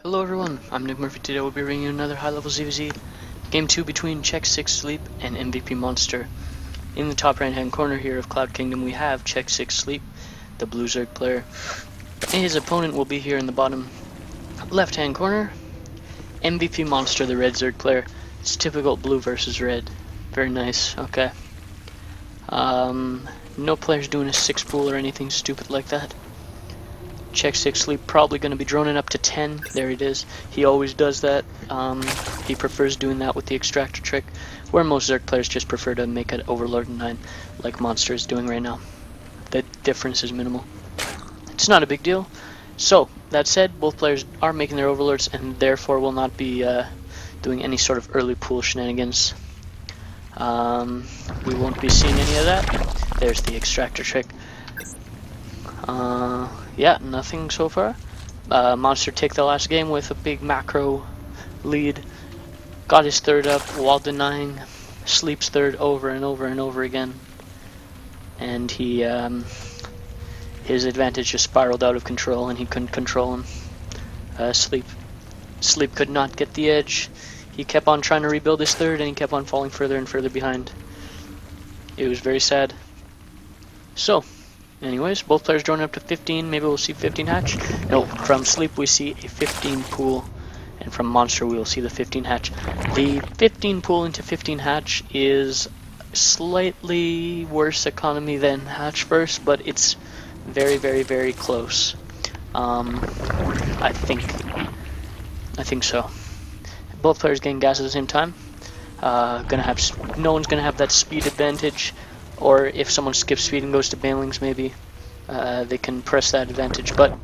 Hello everyone, I'm Nick Murphy. Today we'll be bringing you another high-level ZVZ. Game 2 between xSixSleep and MVPMonster. In the top right-hand corner here of Cloud Kingdom we have xSixSleep, the blue Zerg player. And his opponent will be here in the bottom left-hand corner, MVPMonster, the red Zerg player. It's typical blue versus red. Very nice, okay. No players doing a 6 pool or anything stupid like that. xSixSleep probably going to be droning up to 10. There it is. He always does that. He prefers doing that with the extractor trick, where most Zerg players just prefer to make an Overlord 9, like Monster is doing right now. The difference is minimal. It's not a big deal. So, that said, both players are making their Overlords, and therefore will not be doing any sort of early pool shenanigans. We won't be seeing any of that. There's the extractor trick. Yeah, nothing so far. Monster take the last game with a big macro lead. Got his third up while denying Sleep's third over and over and over again. And he, his advantage just spiraled out of control and he couldn't control him. Sleep could not get the edge. He kept on trying to rebuild his third and he kept on falling further and further behind. It was very sad. So, anyways, both players drawing up to 15. Maybe we'll see 15 hatch. No, from Sleep we see a 15 pool, and from Monster we will see the 15 hatch. The 15 pool into 15 hatch is slightly worse economy than hatch first, but it's very, very, very close. I think so. Both players getting gas at the same time. No one's gonna have that speed advantage. Or if someone skips speed and goes to Banelings, maybe they can press that advantage, but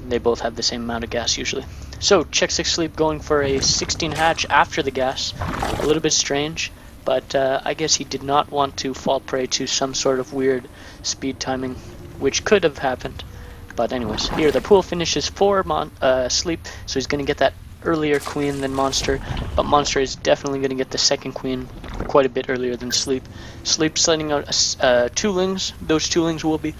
they both have the same amount of gas usually. So, xSixSleep going for a 16 hatch after the gas. A little bit strange, but I guess he did not want to fall prey to some sort of weird speed timing, which could have happened. But anyways, here the pool finishes for Sleep, so he's going to get that earlier queen than Monster, but Monster is definitely going to get the second queen quite a bit earlier than Sleep. Sleep sending out 2 lings. Those 2 lings will be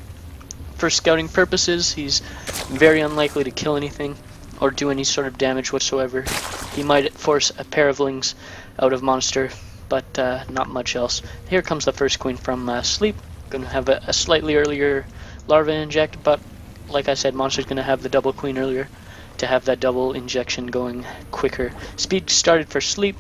for scouting purposes. He's very unlikely to kill anything or do any sort of damage whatsoever. He might force a pair of lings out of Monster, but not much else. Here comes the first queen from Sleep. Going to have a slightly earlier larva inject, but like I said, Monster's going to have the double queen earlier to have that double injection going quicker. Speed started for Sleep,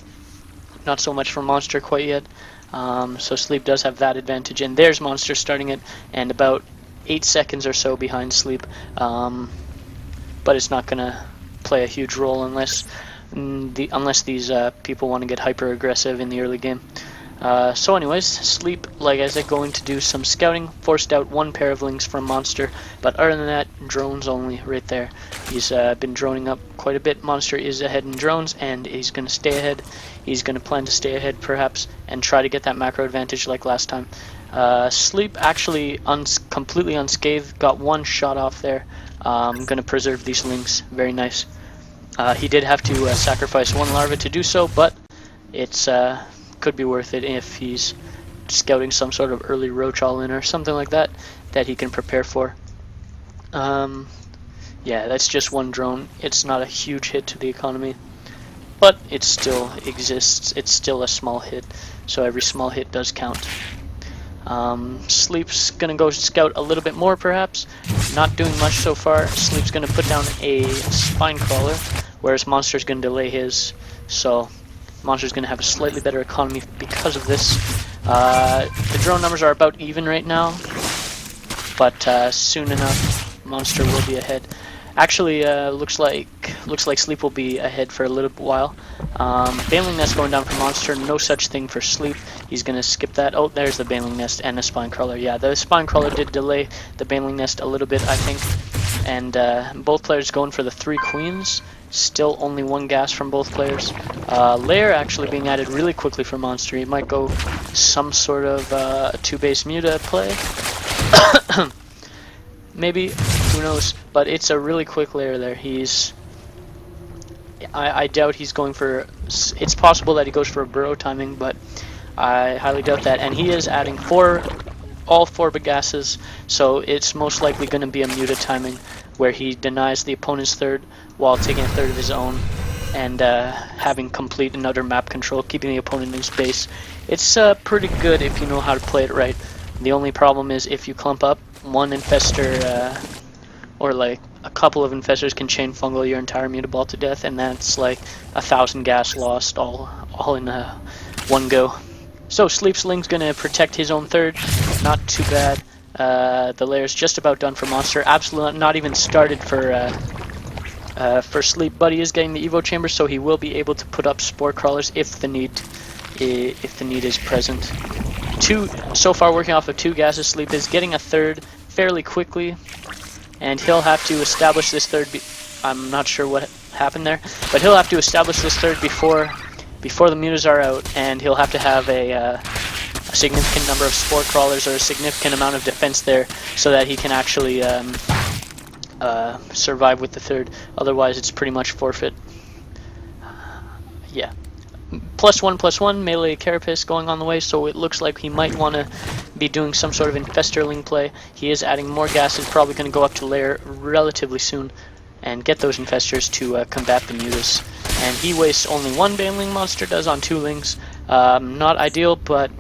not so much for Monster quite yet. So Sleep does have that advantage, and there's Monster starting it, and about 8 seconds or so behind Sleep. But it's not gonna play a huge role unless these people want to get hyper aggressive in the early game. So anyways, Sleep, like I said, going to do some scouting, forced out 1 pair of lings from Monster, but other than that, drones only right there. He's been droning up quite a bit. Monster is ahead in drones, and he's going to stay ahead. He's going to plan to stay ahead, perhaps, and try to get that macro advantage like last time. Sleep actually completely unscathed, got 1 shot off there. Going to preserve these lings, very nice. He did have to sacrifice 1 larva to do so, but it's could be worth it if he's scouting some sort of early roach all-in or something like that that he can prepare for. Yeah, that's just 1 drone. It's not a huge hit to the economy, but it still exists. It's still a small hit, so every small hit does count. Sleep's gonna go scout a little bit more, perhaps. Not doing much so far. Sleep's gonna put down a spine crawler, whereas Monster's gonna delay his, so Monster's going to have a slightly better economy because of this. The drone numbers are about even right now, but soon enough Monster will be ahead. Actually, looks like Sleep will be ahead for a little while. Baneling Nest going down for Monster, no such thing for Sleep. He's going to skip that. Oh, there's the Baneling Nest and the Spine Crawler. Yeah, the Spine Crawler did delay the Baneling Nest a little bit, I think. And both players going for the 3 queens. Still only 1 gas from both players. Lair actually being added really quickly for Monster. He might go some sort of 2-base Muta play. Maybe, who knows, but it's a really quick Lair there. I doubt he's going for, it's possible that he goes for a burrow timing, but I highly doubt that. And he is adding all 4 Bagasses, so it's most likely going to be a Muta timing where he denies the opponent's third while taking a third of his own, and having complete and utter map control, keeping the opponent in his base. It's pretty good if you know how to play it right. The only problem is if you clump up, one infestor or like a couple of infestors can chain fungal your entire mutaball to death, and that's like 1,000 gas lost all in one go. So Sleepsling's gonna protect his own third, not too bad. The layer's just about done for Monster. Absolutely not even started for Sleep, but he is getting the Evo chamber, so he will be able to put up spore crawlers if the need is present. So far working off of 2 gases. Sleep is getting a third fairly quickly, and he'll have to establish this third. I'm not sure what happened there, but he'll have to establish this third before the mutas are out, and he'll have to have a significant number of spore crawlers or a significant amount of defense there so that he can actually survive with the third. Otherwise, it's pretty much forfeit. Yeah. +1/+1 melee carapace going on the way, so it looks like he might want to be doing some sort of infesterling play. He is adding more gases, probably going to go up to lair relatively soon and get those infestors to combat the mutas. And he wastes only 1 baneling, Monster does on 2 lings. Not ideal, but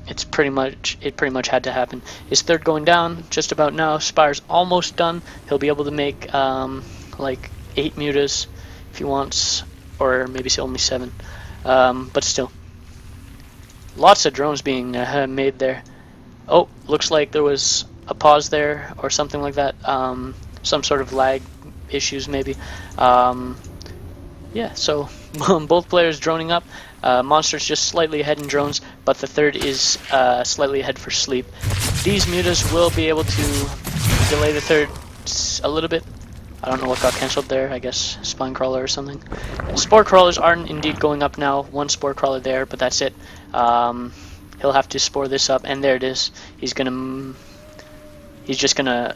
it pretty much had to happen. His third going down just about now. Spire's almost done. He'll be able to make like 8 mutas if he wants, or maybe only 7. But still, lots of drones being made there. Oh, looks like there was a pause there or something like that. Some sort of lag issues maybe. Yeah, so both players droning up. Monster's just slightly ahead in drones, but the third is slightly ahead for Sleep. These mutas will be able to delay the third a little bit. I don't know what got cancelled there, I guess Spine Crawler or something. Spore Crawlers are indeed going up now. 1 Spore Crawler there, but that's it. He'll have to spore this up, and there it is. He's just gonna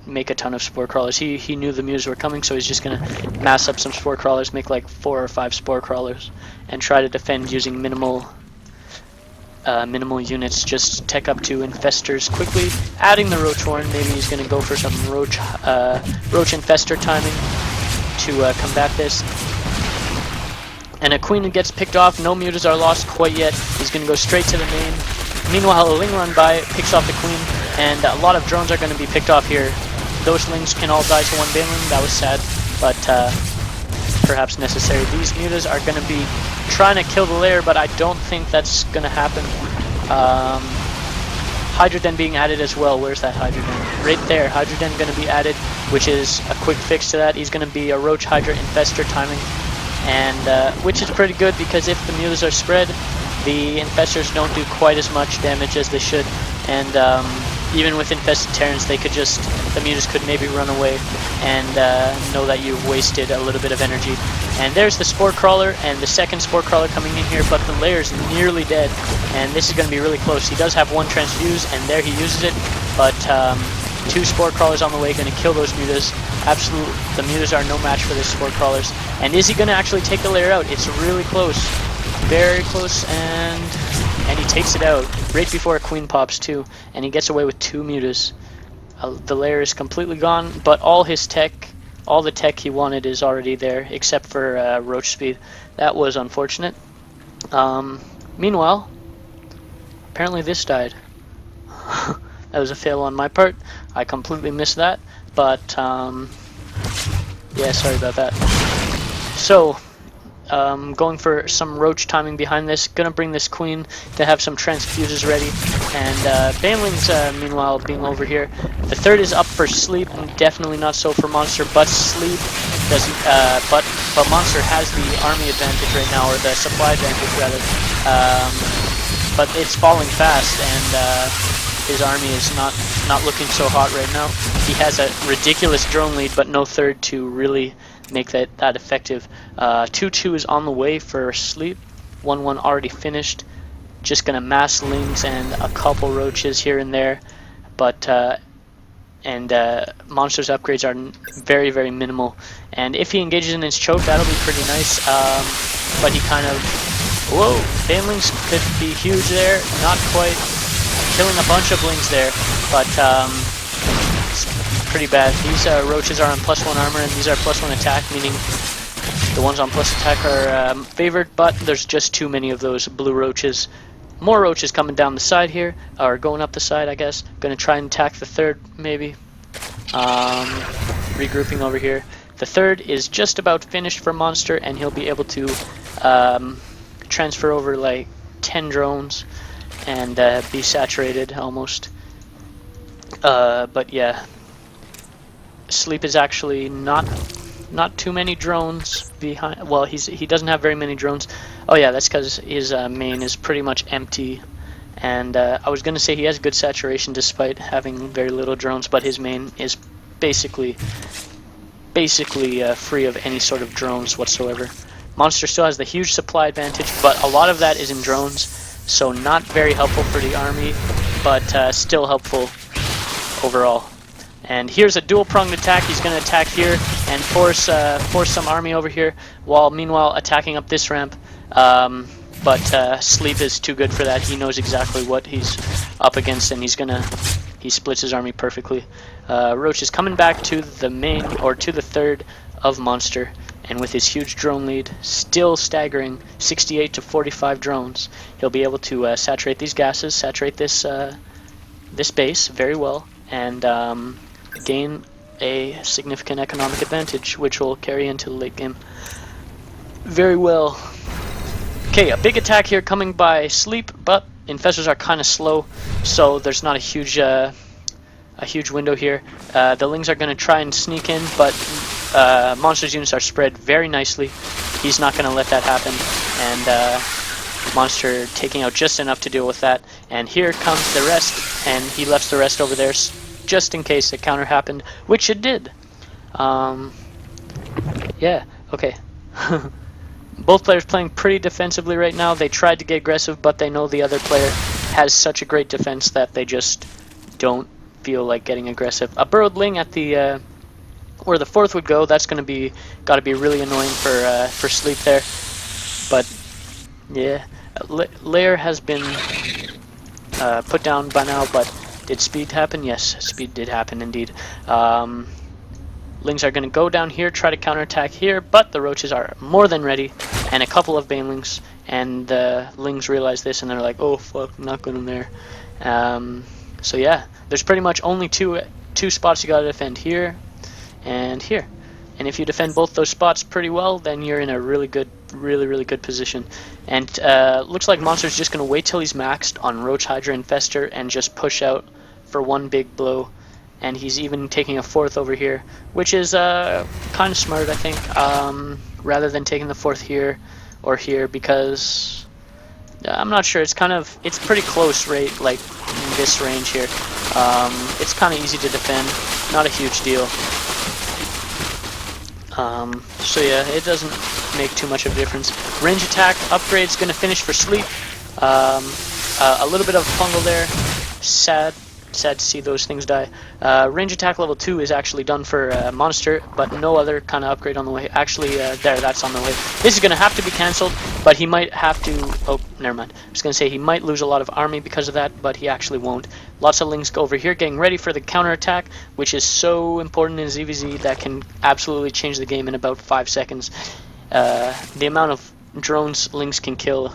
make a ton of Spore Crawlers. He knew the mutas were coming, so he's just gonna mass up some Spore Crawlers, make like 4 or 5 Spore Crawlers, and try to defend using minimal units. Just tech up to infestors quickly, adding the Roach Horn. Maybe he's going to go for some Roach infestor timing to combat this. And a Queen gets picked off. No mutas are lost quite yet. He's going to go straight to the main. Meanwhile, a Ling run by, picks off the Queen, and a lot of drones are going to be picked off here. Those Lings can all die to 1 Baneling. That was sad, but perhaps necessary. These mutas are going to be trying to kill the lair, but I don't think that's going to happen. Hydra Den being added as well. Where's that Hydra Den? Right there. Hydra Den going to be added, which is a quick fix to that. He's going to be a Roach Hydra infestor timing, and which is pretty good because if the mutas are spread, the infestors don't do quite as much damage as they should, and even with infested Terrans, the mutas could maybe run away and know that you've wasted a little bit of energy. And there's the Spore Crawler, and the second Spore Crawler coming in here, but the layer's nearly dead, and this is going to be really close. He does have 1 transfuse, and there he uses it, but 2 Spore Crawlers on the way, going to kill those mutas. Absolutely, the mutas are no match for the Spore Crawlers. And is he going to actually take the layer out? It's really close. Very close, and he takes it out right before a Queen pops too, and he gets away with 2 mutas. The layer is completely gone, but all the tech he wanted is already there, except for Roach Speed. That was unfortunate. Meanwhile, apparently this died. That was a fail on my part. I completely missed that, but yeah, sorry about that. So, going for some Roach timing behind this. Gonna bring this Queen to have some transfuses ready. And Baneling's meanwhile being over here. The third is up for Sleep, and definitely not so for Monster, but Sleep doesn't, but Monster has the army advantage right now, or the supply advantage rather. But it's falling fast, and his army is not looking so hot right now. He has a ridiculous drone lead, but no third to really make that effective. 2-2 is on the way for Sleep. 1-1 already finished. Just gonna mass Lings and a couple Roaches here and there, but Monster's upgrades are very, very minimal. And if he engages in his choke, that'll be pretty nice. But he kind of, whoa, Banelings could be huge there. Not quite. Killing a bunch of Lings there, but pretty bad. These roaches are on +1 armor, and these are +1 attack, meaning the ones on plus attack are favored, but there's just too many of those blue roaches. More roaches coming down the side here, or going up the side, I guess. Gonna try and attack the third, maybe. Regrouping over here. The third is just about finished for Monster, and he'll be able to transfer over like 10 drones and be saturated almost. But yeah, Sleep is actually not too many drones behind. Well, he doesn't have very many drones. Oh yeah, that's because his main is pretty much empty. And I was gonna say he has good saturation despite having very little drones, but his main is basically free of any sort of drones whatsoever. Monster still has the huge supply advantage, but a lot of that is in drones, so not very helpful for the army, but still helpful overall. And here's a dual-pronged attack. He's going to attack here and force some army over here, while meanwhile attacking up this ramp. But Sleep is too good for that. He knows exactly what he's up against, and he splits his army perfectly. Roach is coming back to the main, or to the third of Monster, and with his huge drone lead, still staggering 68 to 45 drones, he'll be able to saturate these gases, saturate this this base very well, and gain a significant economic advantage, which will carry into the late game very well. Okay, a big attack here coming by Sleep, but infestors are kind of slow, so there's not a huge window here. The Lings are going to try and sneak in, but Monster's units are spread very nicely. He's not going to let that happen, and Monster taking out just enough to deal with that. And here comes the rest, and he left the rest over there just in case the counter happened, which it did. Yeah, okay. Both players playing pretty defensively right now. They tried to get aggressive, but they know the other player has such a great defense that they just don't feel like getting aggressive. A burrowed Ling at the where the fourth would go. That's got to be really annoying for Sleep there. But yeah, Lair has been put down by now. But did speed happen? Yes, speed did happen indeed. Lings are going to go down here, try to counterattack here, but the roaches are more than ready, and a couple of banelings, and the Lings realize this, and they're like, oh fuck, not going in there. So yeah, there's pretty much only two spots you gotta defend, here and here. And if you defend both those spots pretty well, then you're in a really good position. And looks like Monster's just gonna wait till he's maxed on Roach, Hydra, Infester, and just push out for one big blow. And he's even taking a fourth over here, which is kind of smart, I think, rather than taking the fourth here or here, because I'm not sure. It's pretty close, right? Like in this range here. It's kind of easy to defend, not a huge deal. So yeah, it doesn't make too much of a difference. Range attack upgrade's gonna finish for Sleep. A little bit of fungal there. Sad to see those things die. Range attack level 2 is actually done for Monster, but no other kind of upgrade on the way. Actually, that's on the way. This is going to have to be cancelled, but he might have to... Oh, never mind. I was going to say he might lose a lot of army because of that, but he actually won't. Lots of Lings go over here, getting ready for the counterattack, which is so important in ZVZ that can absolutely change the game in about 5 seconds. The amount of drones Lings can kill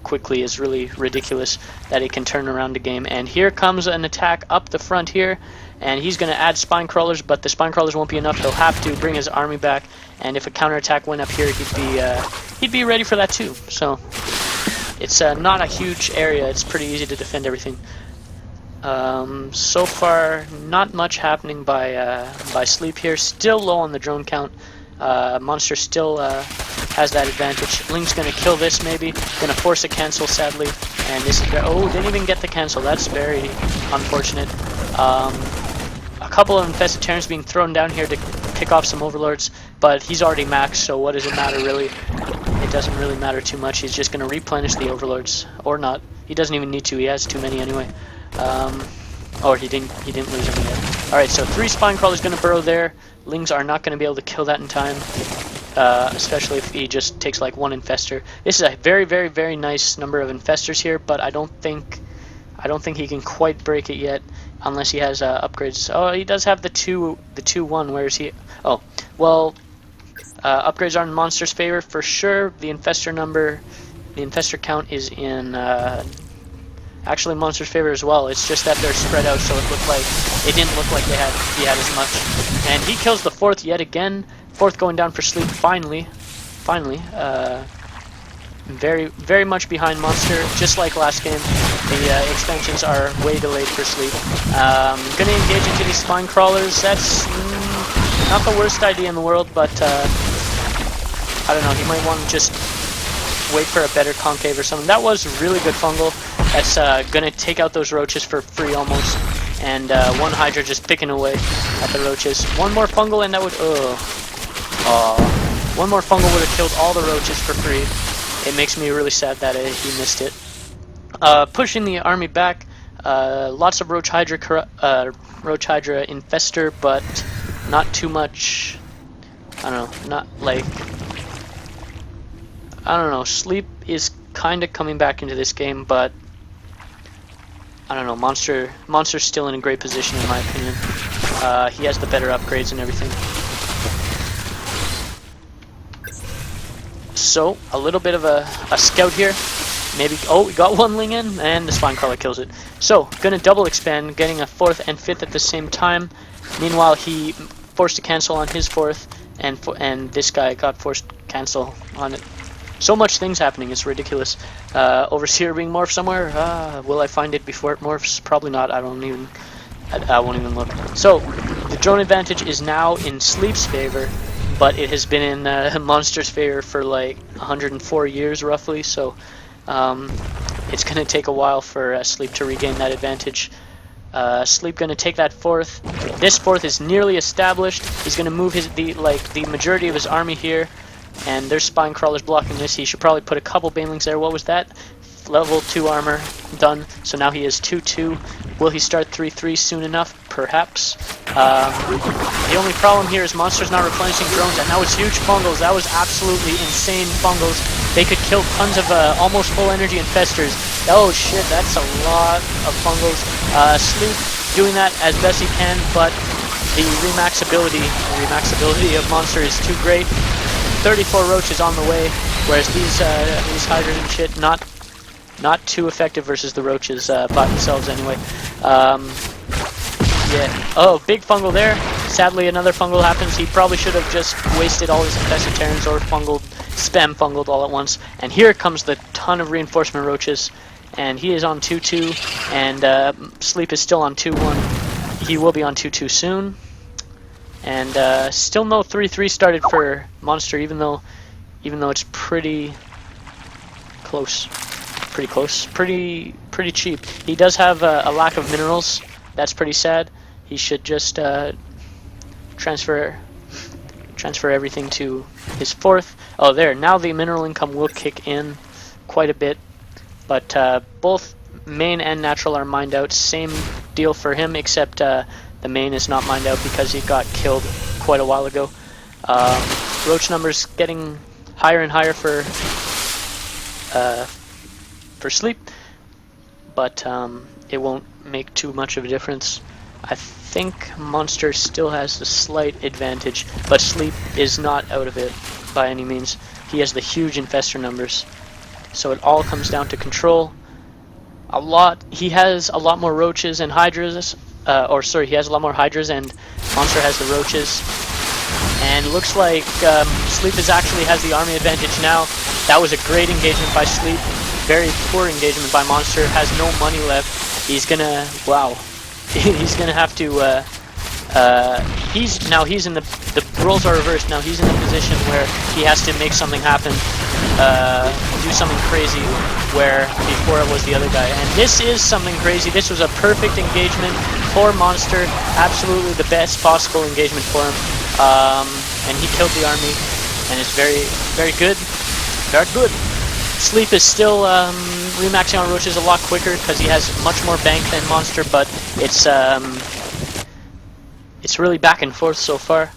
quickly is really ridiculous, that it can turn around the game. And here comes an attack up the front here, and he's going to add spine crawlers, but the spine crawlers won't be enough. He'll have to bring his army back, and if a counterattack went up here, he'd be ready for that too. So it's not a huge area. It's pretty easy to defend everything. So far, not much happening by Sleep here. Still low on the drone count. Monster still has that advantage. Ling's gonna kill this, maybe. Gonna force a cancel, sadly. And this is... Oh, didn't even get the cancel. That's very unfortunate. A couple of infested Terrans being thrown down here to pick off some overlords, but he's already maxed, so what does it matter, really? It doesn't really matter too much. He's just gonna replenish the overlords. Or not. He doesn't even need to. He has too many anyway. Or he didn't lose any yet. Alright, so 3 spine crawlers gonna burrow there. Lings are not going to be able to kill that in time, especially if he just takes like one infester. This is a very nice number of infestors here, but I don't think I don't think he can quite break it yet, unless he has upgrades. Oh, he does have the 2-1. Where is he? Oh, well, upgrades are in Monster's favor for sure. The infestor count is in actually Monster's favor as well. It's just that they're spread out, so it didn't look like he had as much. And he kills the 4th yet again. 4th going down for Sleep finally. Very much behind Monster, just like last game. The expansions are way delayed for Sleep. Gonna engage into these spine crawlers. That's not the worst idea in the world, but I don't know. He might want to just wait for a better concave or something. That was really good fungal. That's gonna take out those roaches for free almost. And one Hydra just picking away at the roaches. One more fungal and that would one more fungal would have killed all the roaches for free. It makes me really sad that he missed it. Pushing the army back. Lots of Roach Hydra infestor, but not too much. I don't know. I don't know. Sleep is kind of coming back into this game, but I don't know. Monster's still in a great position in my opinion. He has the better upgrades and everything. So a little bit of a scout here. Maybe, oh, we got one Ling in, and the Spine Crawler kills it. So, gonna double expand, getting a 4th and 5th at the same time. Meanwhile, he forced to cancel on his 4th, and this guy got forced to cancel on it. So much things happening, it's ridiculous. Overseer being morphed somewhere? Will I find it before it morphs? Probably not, I won't even look. So, the drone advantage is now in Sleep's favor, but it has been in Monster's favor for like 104 years roughly, so it's going to take a while for Sleep to regain that advantage. Sleep going to take that 4th. This 4th is nearly established. He's going to move the majority of his army here, and there's Spine Crawlers blocking this. He should probably put a couple Banelings there. What was that? Level 2 armor done. So now he is 2-2. Will he start 3-3 soon enough? Perhaps. The only problem here is Monster's not replenishing drones, and that was huge fungals. That was absolutely insane fungals. They could kill tons of almost full energy infestors. Oh shit, that's a lot of fungals. Sleep doing that as best he can, but the remaxability of Monster is too great. 34 roaches on the way, whereas these Hydras and shit not too effective versus the roaches by themselves anyway. Yeah. Oh, big fungal there. Sadly, another fungal happens. He probably should have just wasted all his infested Terrans or spam fungaled all at once. And here comes the ton of reinforcement roaches. And he is on 2-2, and Sleep is still on 2-1. He will be on 2-2 soon. And still no 3-3 started for Monster, even though it's pretty close. Pretty cheap. He does have a lack of minerals. That's pretty sad. He should just transfer everything to his 4th. Oh, there. Now the mineral income will kick in quite a bit. But both main and natural are mined out. Same deal for him, except the main is not mined out because he got killed quite a while ago. Roach numbers getting higher and higher for Sleep, but it won't make too much of a difference. I think Monster still has a slight advantage, but Sleep is not out of it by any means. He has the huge infestor numbers, so it all comes down to control. He has a lot more roaches and hydras, he has a lot more hydras, and Monster has the roaches. And looks like Sleep actually has the army advantage now. That was a great engagement by Sleep. Very poor engagement by Monster. Has no money left. He's gonna he's gonna have to he's in the roles are reversed. Now he's in the position where he has to make something happen, do something crazy, where before it was the other guy. And this is something crazy. This was a perfect engagement for Monster. Absolutely the best possible engagement for him. And he killed the army, and it's very good. Very good. Sleep is still remaxing on roaches a lot quicker because he has much more bank than Monster, but it's really back and forth so far.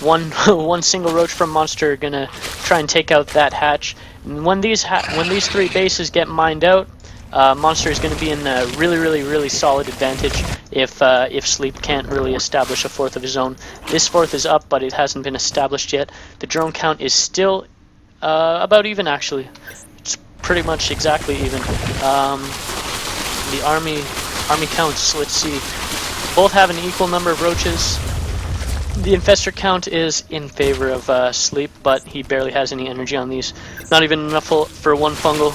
One single roach from Monster gonna try and take out that hatch. And when these 3 bases get mined out, Monster is going to be in a really solid advantage if Sleep can't really establish a fourth of his own. This fourth is up, but it hasn't been established yet. The drone count is still about even, actually. It's pretty much exactly even. The army counts, let's see. Both have an equal number of roaches. The infestor count is in favor of Sleep, but he barely has any energy on these. Not even enough for one fungal.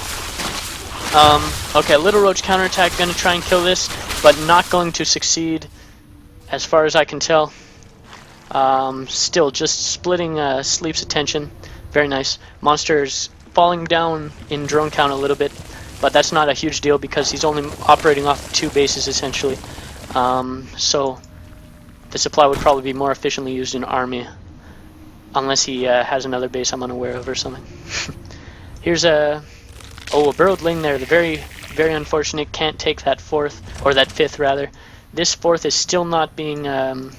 Okay, Little Roach counterattack, gonna try and kill this, but not going to succeed, as far as I can tell. Still, just splitting Sleep's attention. Very nice. Monster's falling down in drone count a little bit, but that's not a huge deal because he's only operating off 2 bases, essentially. So the supply would probably be more efficiently used in army, unless he has another base I'm unaware of or something. Here's a burrowed ling there. The very unfortunate, can't take that fourth, or that fifth rather. This fourth is still not being mined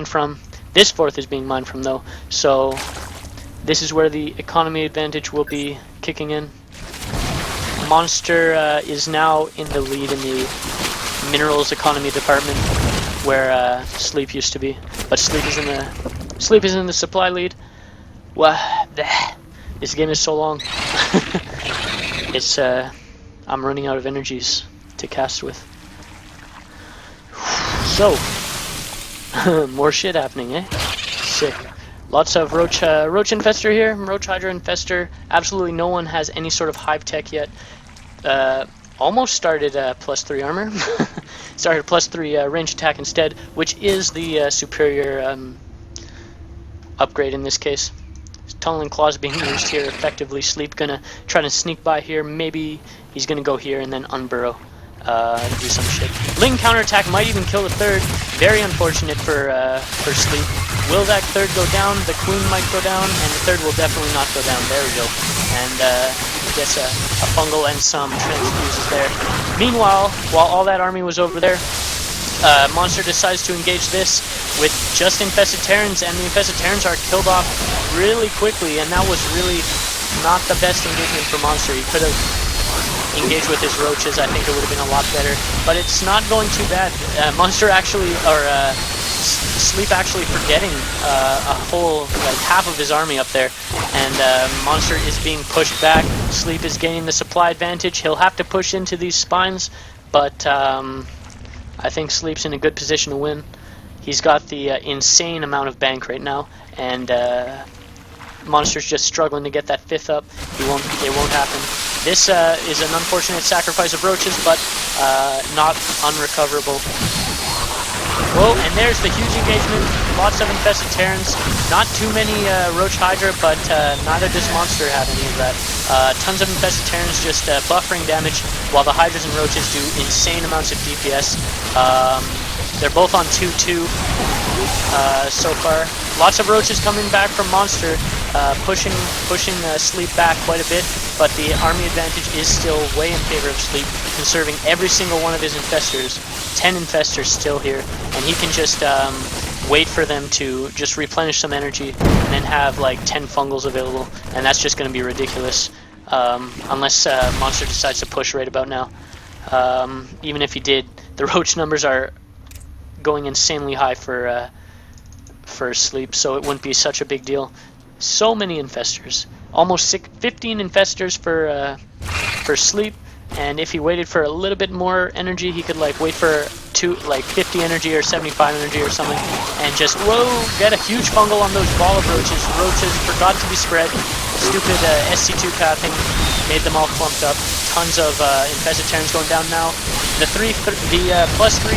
from. This fourth is being mined from though. So this is where the economy advantage will be kicking in. Monster is now in the lead in the minerals economy department, where Sleep used to be. But Sleep is in the supply lead. This game is so long. I'm running out of energies to cast with. So, more shit happening, eh? Sick. Lots of roach infestor here. Roach hydra infestor. Absolutely no one has any sort of hive tech yet. Almost started +3 armor. Started +3 range attack instead, which is the superior upgrade in this case. Tunneling claws being used here effectively. Sleep gonna try to sneak by here. Maybe he's gonna go here and then unburrow, do some shit. Ling counterattack might even kill the third. Very unfortunate for Sleep. Will that third go down? The queen might go down, and the third will definitely not go down. There we go. And gets a fungal and some transfuses there. Meanwhile, while all that army was over there, Monster decides to engage this with just infested Terrans, and the infested Terrans are killed off really quickly, and that was really not the best engagement for Monster. He could have engaged with his roaches. I think it would have been a lot better, but it's not going too bad. Monster actually, or Sleep actually forgetting a whole, like, half of his army up there, and Monster is being pushed back. Sleep is gaining the supply advantage. He'll have to push into these spines, but I think Sleep's in a good position to win. He's got the insane amount of bank right now, and Monster's just struggling to get that fifth up. It won't happen. This is an unfortunate sacrifice of roaches, but not unrecoverable. Whoa, and there's the huge engagement. Lots of infested Terrans. Not too many Roach Hydra, but neither does Monster have any of that. Tons of infested Terrans just buffering damage, while the Hydras and Roaches do insane amounts of DPS. They're both on 2-2 so far. Lots of Roaches coming back from Monster, pushing Sleep back quite a bit, but the army advantage is still way in favor of Sleep, conserving every single one of his infestors. 10 infestors still here, and he can just wait for them to just replenish some energy and then have like 10 fungals available, and that's just going to be ridiculous unless Monster decides to push right about now. Even if he did, the Roach numbers are going insanely high for Sleep, so it wouldn't be such a big deal. So many infestors, almost 15 infestors for Sleep, and if he waited for a little bit more energy, he could like wait for 50 energy or 75 energy or something, and just get a huge fungal on those ball of roaches. Roaches forgot to be spread. Stupid SC2 pathing made them all clumped up. Tons of infested Terrans going down now. The +3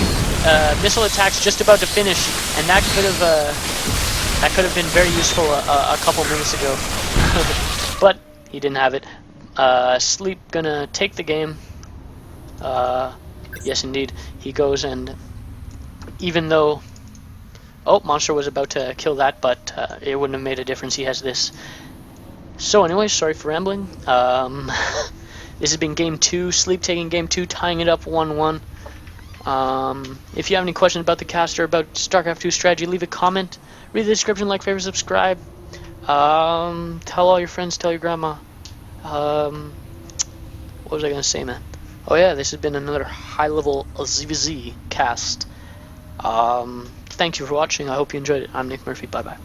missile attack's just about to finish, and that could have been very useful a couple minutes ago, but he didn't have it. Sleep gonna take the game. Yes, indeed, he goes, and even though Monster was about to kill that, but it wouldn't have made a difference. He has this. So anyway, sorry for rambling. This has been game 2. Sleep taking game 2, tying it up 1-1. If you have any questions about the cast or about StarCraft 2 strategy, leave a comment. Read the description, like, favorite, subscribe. Tell all your friends, tell your grandma. What was I gonna say, man? Oh yeah, this has been another high-level ZVZ cast. Thank you for watching. I hope you enjoyed it. I'm Nick Murphy. Bye bye.